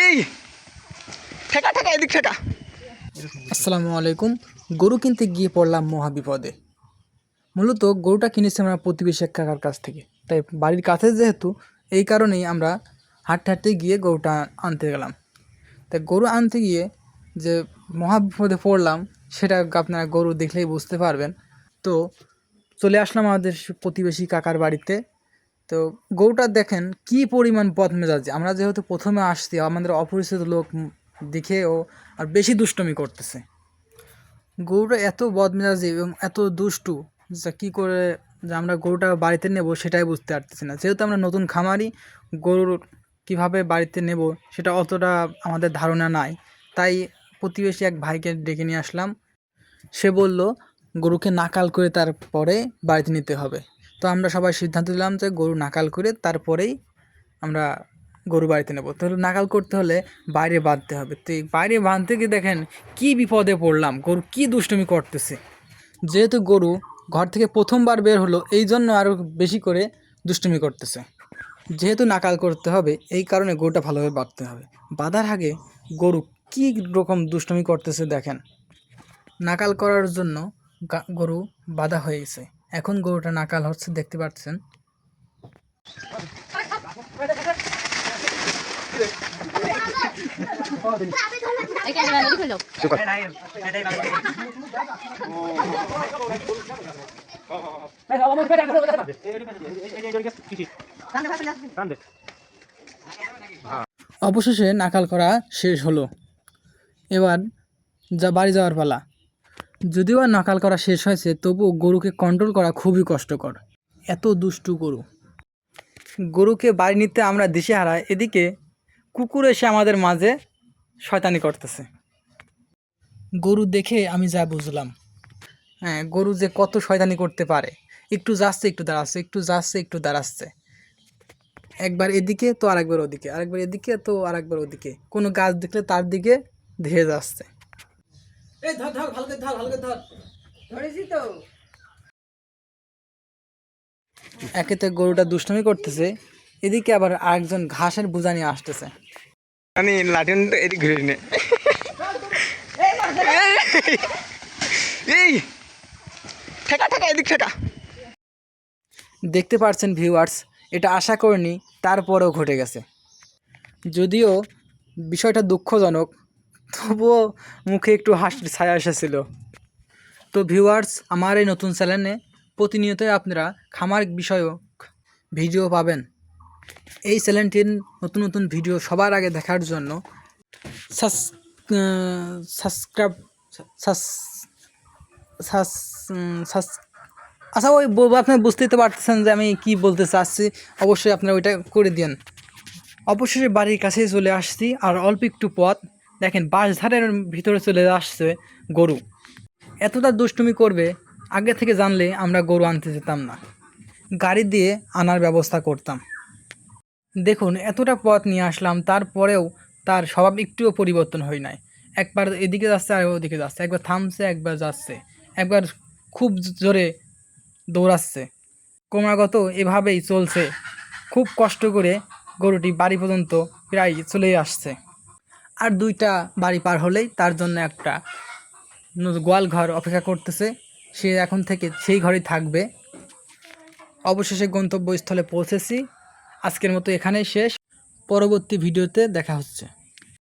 এই ঠেকা ঠেকা এদিক ঠেকা। আসসালামু আলাইকুম। গরু কিনতে গিয়ে পড়লাম মহা বিপদে। মূলত গরুটা কিনেছি আমরা প্রতিবেশী এক কাকার কাছ থেকে, তাই বাড়ির কাছে যেহেতু, এই কারণেই আমরা হাঁটতে হাঁটতে গিয়ে গরুটা আনতে গেলাম। তাই গরু আনতে গিয়ে যে মহা বিপদে পড়লাম সেটা আপনারা গরু দেখলেই বুঝতে পারবেন। তো চলে আসলাম আমাদের প্রতিবেশী কাকার বাড়িতে। তো গরুটা দেখেন কি পরিমাণ বদমেজাজি। আমরা যেহেতু প্রথমে আসছি, আমাদের অপরিচিত লোক দেখে ও আর বেশি দুষ্টুমি করতেছে। গরুটা এত বদমেজাজি এবং এত দুষ্টু যে কী করে যে আমরা গরুটা বাড়িতে নেব সেটাই বুঝতে পারতেছি না। যেহেতু আমরা নতুন খামারি, গরুর কীভাবে বাড়িতে নেব সেটা অতটা আমাদের ধারণা নাই। তাই প্রতিবেশী এক ভাইকে ডেকে নিয়ে আসলাম। সে বলল গরুকে নাকাল করে তারপরে বাড়িতে নিতে হবে। তো আমরা সবাই সিদ্ধান্ত নিলাম যে গরু নাকাল করে তারপরেই আমরা গরু বাড়িতে নেব। তাহলে নাকাল করতে হলে বাইরে বাঁধতে হবে। তো এই বাইরে বাঁধতে গিয়ে দেখেন কি বিপদে পড়লাম, গরু কি দুষ্টুমি করতেছে। যেহেতু গরু ঘর থেকে প্রথমবার বের হলো, এই জন্য আরও বেশি করে দুষ্টুমি করতেছে। যেহেতু নাকাল করতে হবে এই কারণে গরুটা ভালোভাবে বাঁধতে হবে। বাঁধার আগে গরু কী রকম দুষ্টুমি করতেছে দেখেন। নাকাল করার জন্য গরু বাঁধা হয়ে গেছে। এখন গরুটা নাকাল হচ্ছে, দেখতে পাচ্ছেন। অবশেষে নাকাল করা শেষ হলো। এবার বাড়ি যাওয়ার পালা। যদিও নাকাল করা শেষ হয়েছে, তবুও গরুকে কন্ট্রোল করা খুবই কষ্টকর। এত দুষ্টু গরু। গরুকে বাড়ি নিতে আমরা দিশেহারা, এদিকে কুকুর এসে আমাদের মাঝে শয়তানি করতেছে। গরু দেখে আমি যা বুঝলাম, হ্যাঁ, গরু যে কত শয়তানি করতে পারে। একটু যাচ্ছে একটু দাঁড়াচ্ছে, একটু যাচ্ছে একটু দাঁড়াচ্ছে, একবার এদিকে তো আরেকবার ওদিকে, আরেকবার এদিকে তো আরেকবার ওদিকে, কোনো গাছ দেখলে তার দিকে ধেয়ে যাচ্ছে। এই ধর ধর, ভালকে ধর, ভালকে ধর, ধরেছি তো। একেতে গরুটা দুষ্টুমি করতেছে, এদিকে আবার আরেকজন ঘাসের বোঝা নিয়ে আসতেছে। আমি লাঠিটা এদিক ঘুরে নে। এই ঠেকা ঠেকা এদিক ঠেকা। দেখতে পাচ্ছেন ভিউয়ার্স, এটা আশা করিনি, তারপরেও ঘটে গেছে। যদিও বিষয়টা দুঃখজনক, তবুও মুখে একটু হাসির ছায়া এসেছিল। তো ভিউয়ার্স, আমার এই নতুন চ্যানেলে প্রতিনিয়তই আপনারা খামার বিষয়ক ভিডিও পাবেন। এই চ্যানেলটির নতুন নতুন ভিডিও সবার আগে দেখার জন্য সাবস্ক্রাইব আচ্ছা, ওই আপনারা বুঝতেই তো পারতেছেন যে আমি কি বলতে চাচ্ছি। অবশ্যই আপনারা ওইটা করে দিন। অবশ্যই বাড়ির কাছেই চলে আসছি, আর অল্প একটু পথ দেখেন বাঁশঝাড়ের ভিতরে চলে আসছে গরু। এতটা দুষ্টুমি করবে আগে থেকে জানলে আমরা গরু আনতে যেতাম না, গাড়ি দিয়ে আনার ব্যবস্থা করতাম। দেখুন এতটা পথ নিয়ে আসলাম, তারপরেও তার স্বভাব একটুও পরিবর্তন হয় নাই। একবার এদিকে যাচ্ছে আর ওদিকে যাচ্ছে, একবার থামছে একবার যাচ্ছে, একবার খুব জোরে দৌড়াচ্ছে। ক্রমাগত এভাবেই চলছে। খুব কষ্ট করে গরুটি বাড়ি পর্যন্ত প্রায় চলেই আসছে। আর দুইটা বাড়ি পার হলেই তার জন্য একটা গোয়াল ঘর অপেক্ষা করতেছে। সে এখন থেকে সেই ঘরেই থাকবে। অবশেষে গন্তব্যস্থলে পৌঁছেছি। আজকের মতো এখানেই শেষ। পরবর্তী ভিডিওতে দেখা হচ্ছে।